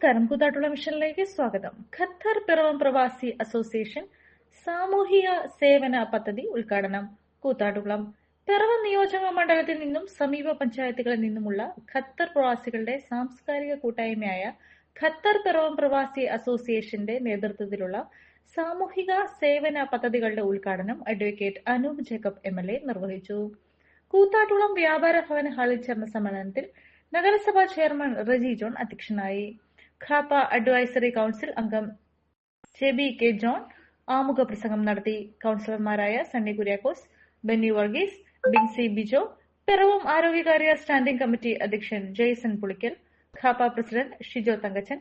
നമസ്കാരം. കൂത്താട്ടുള്ള മിഷനിലേക്ക് സ്വാഗതം. ഖത്തർ പിറവം പ്രവാസി അസോസിയേഷൻ സാമൂഹിക സേവന പദ്ധതി ഉദ്ഘാടനം. കൂത്താട്ടുകുളം പിറവം നിയോജക മണ്ഡലത്തിൽ നിന്നും സമീപ പഞ്ചായത്തുകളിൽ നിന്നുമുള്ള ഖത്തർ പ്രവാസികളുടെ സാംസ്കാരിക കൂട്ടായ്മയായ ഖത്തർ പിറവം പ്രവാസി അസോസിയേഷന്റെ നേതൃത്വത്തിലുള്ള സാമൂഹിക സേവന പദ്ധതികളുടെ ഉദ്ഘാടനം അഡ്വക്കേറ്റ് അനൂപ് ജേക്കബ് MLA നിർവഹിച്ചു. കൂത്താട്ടുകുളം വ്യാപാര ഭവൻ ഹാളിൽ ചേർന്ന സമ്മേളനത്തിൽ നഗരസഭാ ചെയർമാൻ റജി ജോൺ അധ്യക്ഷനായി. ഖാപ്പ അഡ്വൈസറി കൌൺസിൽ അംഗം JB K ജോൺ ആമുഖ പ്രസംഗം നടത്തി. കൌൺസിലർമാരായ സണ്ണി കുര്യാക്കോസ്, ബെന്നി വർഗീസ്, ബിൻസി ബിജോ, പിറവം ആരോഗ്യകാര്യ സ്റ്റാൻഡിംഗ് കമ്മിറ്റി അധ്യക്ഷൻ Jaison Pulickal, Khappa president Shijo Thankachan,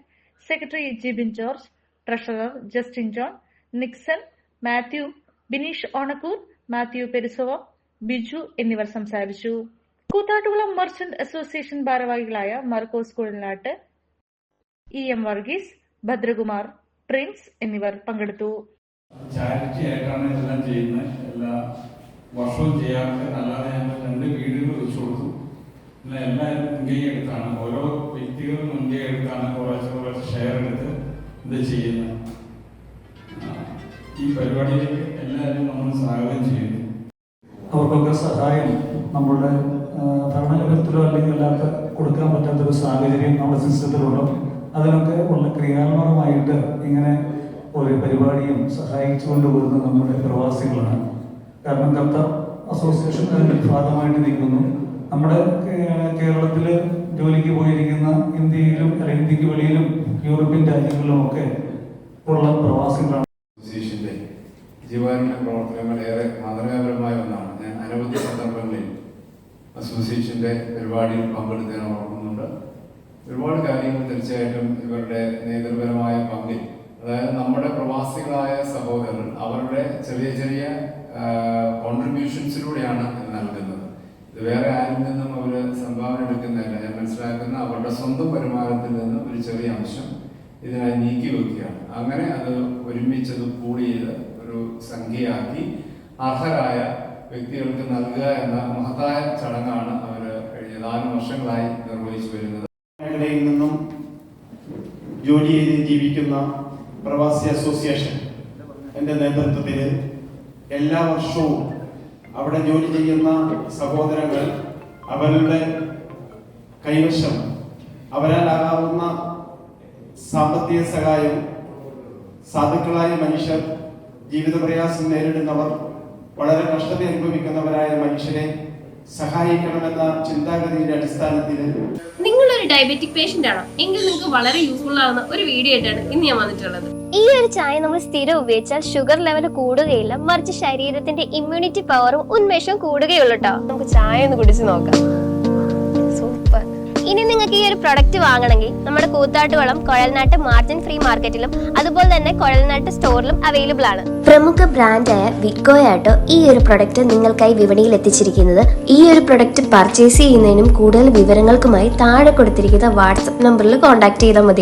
secretary Jibin George, treasurer Justin John, Nixon, Mathew, Bineesh Onakkoor, Mathew Perusovam, Biju എന്നിവർ സംസാരിച്ചു. കൂത്താട്ടുകുളം മർച്ചന്റ് അസോസിയേഷൻ ഭാരവാഹികളായ മാർക്കോസ് കുഴൽനാട്ട്, EM വർഗീസ്, ഭദ്രകുമാർ, പ്രിൻസ് എന്നിവർ പങ്കെടുത്തു. ചാരിറ്റി ആയിട്ടാണ് ഇതെല്ലാം ചെയ്യുന്നത്. എല്ലാ വർഷവും ചെയ്യാറുണ്ട്. അല്ലാതെ ഞങ്ങൾ 2 വീടുകൾ വെച്ചു കൊടുത്തു. എല്ലാവരും മുൻകൈ എടുത്താണ്, ഓരോ വ്യക്തികളും മുൻകൈ എടുത്താണ് കുറച്ച് ഷെയർ എടുത്ത് ഇത് ചെയ്യുന്നത്. ഈ പരിപാടിയിലേക്ക് എല്ലാവരും നമ്മൾ സ്വാഗതം ചെയ്യുന്നു. അവർക്കൊക്കെ സഹായം നമ്മളുടെ ഭരണകലത്തിലോ അല്ലെങ്കിൽ അല്ലാത്ത കൊടുക്കാൻ പറ്റാത്തൊരു സാഹചര്യം നമ്മുടെ സിസ്റ്റത്തിലുണ്ടോ, അതിനൊക്കെ ഉള്ള ക്രിയാത്മകമായിട്ട് ഇങ്ങനെ ഒരു പരിപാടിയും സഹായിച്ചുകൊണ്ട് വരുന്ന നമ്മുടെ പ്രവാസികളാണ്. കാരണം ഖത്തർ അസോസിയേഷൻ അതിൻ്റെ ഭാഗമായിട്ട് നിൽക്കുന്നു. നമ്മുടെ കേരളത്തിൽ ജോലിക്ക് പോയിരിക്കുന്ന ഇന്ത്യയിലും അല്ലെങ്കിൽ ഇന്ത്യക്ക് വെളിയിലും യൂറോപ്യൻ രാജ്യങ്ങളിലും ഒക്കെ ഉള്ള പ്രവാസികളാണ്. അസോസിയേഷന്റെ ജീവകാരുണ്യ പ്രവർത്തനങ്ങൾ ഏറെ മാതൃകാപരമായ ഒന്നാണ്. ഞാൻ അനവധി സന്ദർഭങ്ങളിൽ അസോസിയേഷന്റെ പരിപാടിയിൽ പങ്കെടുത്തതിന് ഓർക്കുന്നുണ്ട്. ഒരുപാട് കാര്യങ്ങൾ തീർച്ചയായിട്ടും ഇവരുടെ നേതൃപരമായ പങ്കിൽ, അതായത് നമ്മുടെ പ്രവാസികളായ സഹോദരർ അവരുടെ ചെറിയ ചെറിയ കോൺട്രിബ്യൂഷൻസിലൂടെയാണ് നൽകുന്നത്. ഇത് വേറെ ആരിൽ നിന്നും അവർ സംഭാവന എടുക്കുന്നതല്ല. ഞാൻ മനസ്സിലാക്കുന്ന അവരുടെ സ്വന്തം വരുമാനത്തിൽ നിന്ന് ഒരു ചെറിയ അംശം ഇതിനായി നീക്കി വെക്കുകയാണ്. അങ്ങനെ അത് ഒരുമിച്ചത് കൂടി ചെയ്ത് ഒരു സംഖ്യയാക്കി അർഹരായ വ്യക്തികൾക്ക് നൽകുക എന്ന മഹത്തായ ചടങ്ങാണ് അവർ കഴിഞ്ഞ 4 വർഷങ്ങളായി നിർവഹിച്ചു വരുന്നത്. മേഖലയിൽ നിന്നും ജോലി ചെയ്ത് ജീവിക്കുന്ന പ്രവാസി അസോസിയേഷൻ എൻ്റെ നേതൃത്വത്തിൽ എല്ലാ വർഷവും അവിടെ ജോലി ചെയ്യുന്ന സഹോദരങ്ങൾ അവരുടെ കൈവശം അവരാലാകാവുന്ന സാമ്പത്തിക സഹായം, സാധുക്കളായ മനുഷ്യർ, ജീവിത പ്രയാസം നേരിടുന്നവർ, വളരെ കഷ്ടത അനുഭവിക്കുന്നവരായ മനുഷ്യരെ സഹായിക്കണമെന്ന ചിന്താഗതിയുടെ അടിസ്ഥാനത്തിൽ. നിങ്ങളൊരു ഡയബറ്റിക് പേഷ്യന്റ് ആണോ എങ്കിൽ നിങ്ങൾക്ക് വളരെ യൂസ്ഫുൾ ആവുന്ന ഒരു വീഡിയോ ആയിട്ടാണ് ഇന്ന് ഞാൻ വന്നിട്ടുള്ളത്. ഈ ഒരു ചായ നമ്മൾ സ്ഥിരം ഉപയോഗിച്ചാൽ ഷുഗർ ലെവൽ കൂടുകയില്ല, മറിച്ച് ശരീരത്തിന്റെ ഇമ്മ്യൂണിറ്റി പവറും ഉന്മേഷവും കൂടുകയുള്ളൂ കേട്ടോ. നമുക്ക് ചായ ഒന്ന് കുടിച്ച് നോക്കാം. സൂപ്പർ. ഇനി നിങ്ങൾക്ക് ഈ ഒരു പ്രൊഡക്റ്റ് വാങ്ങണമെങ്കിൽ നമ്മുടെ കൂത്താട്ടുകുളം കുഴൽനാട്ട് മാർജിൻ ഫ്രീ മാർക്കറ്റിലും അതുപോലെ തന്നെ കുഴൽനാട്ട് സ്റ്റോറിലും അവൈലബിൾ ആണ്. പ്രമുഖ ബ്രാൻഡായ വിക്കോയാട്ടോ ഈ ഒരു പ്രൊഡക്റ്റ് നിങ്ങൾക്കായി വിപണിയിൽ എത്തിച്ചിരിക്കുന്നത്. ഈ ഒരു പ്രൊഡക്റ്റ് പർച്ചേസ് ചെയ്യുന്നതിനും കൂടുതൽ വിവരങ്ങൾക്കുമായി താഴെ കൊടുത്തിരിക്കുന്ന വാട്സ്ആപ്പ് നമ്പറിൽ കോൺടാക്ട് ചെയ്താൽ മതി.